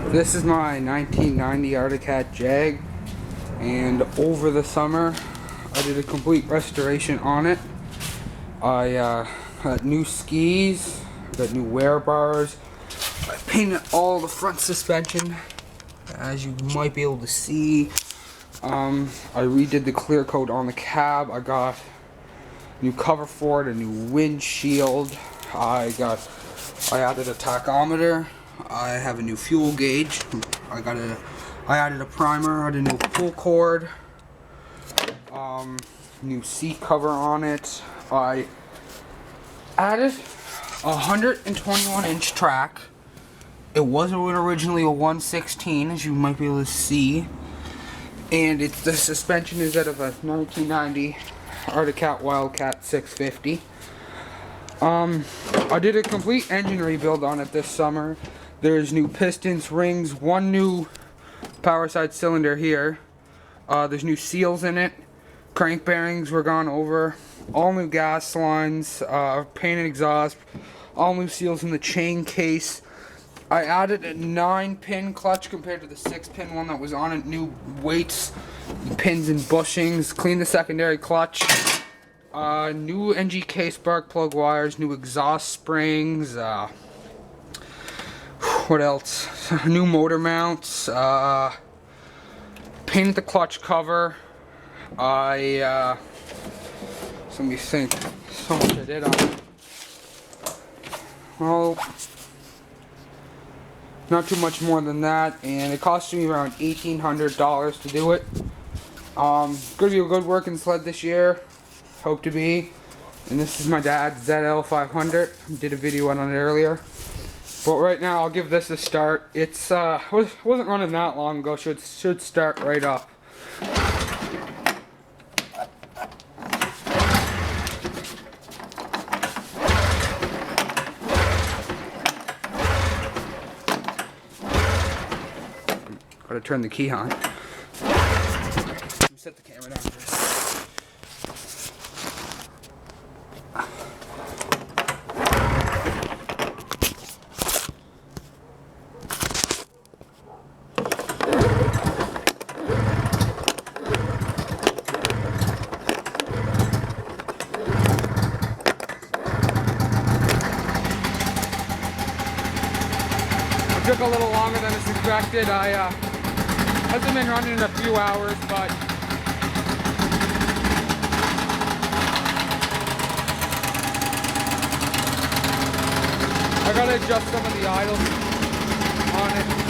This is my 1990 Arctic Cat Jag, and over the summer I did a complete restoration on it. I got new skis, got new wear bars, I painted all the front suspension, as you might be able to see. I redid the clear coat on the cab. I got new cover for it, a new windshield. I added a tachometer. I have a new fuel gauge. I added a primer. I had a new pull cord. New seat cover on it. I added a 121-inch track. It was originally a 116, as you might be able to see, and the suspension is out of a 1990 Arctic Cat Wildcat 650. I did a complete engine rebuild on it this summer. There's new pistons, rings, one new power side cylinder here. There's new seals in it. Crank bearings were gone over. All new gas lines, painted exhaust, all new seals in the chain case. I added a 9-pin clutch compared to the 6-pin one that was on it. New weights, pins and bushings. Cleaned the secondary clutch. New NGK spark plug wires. New exhaust springs. What else? New motor mounts. Painted the clutch cover. Let me think. So much I did on it. Well, not too much more than that, and it cost me around $1,800 to do it. Gonna be a good working sled this year. Hope to be. And this is my dad's ZL500. Did a video on it earlier. But right now, I'll give this a start. It's wasn't running that long ago, so it should start right up. Gotta turn the key on. Let me set the camera down first. It took a little longer than expected. Hasn't been running in a few hours, but I gotta adjust some of the idles on it.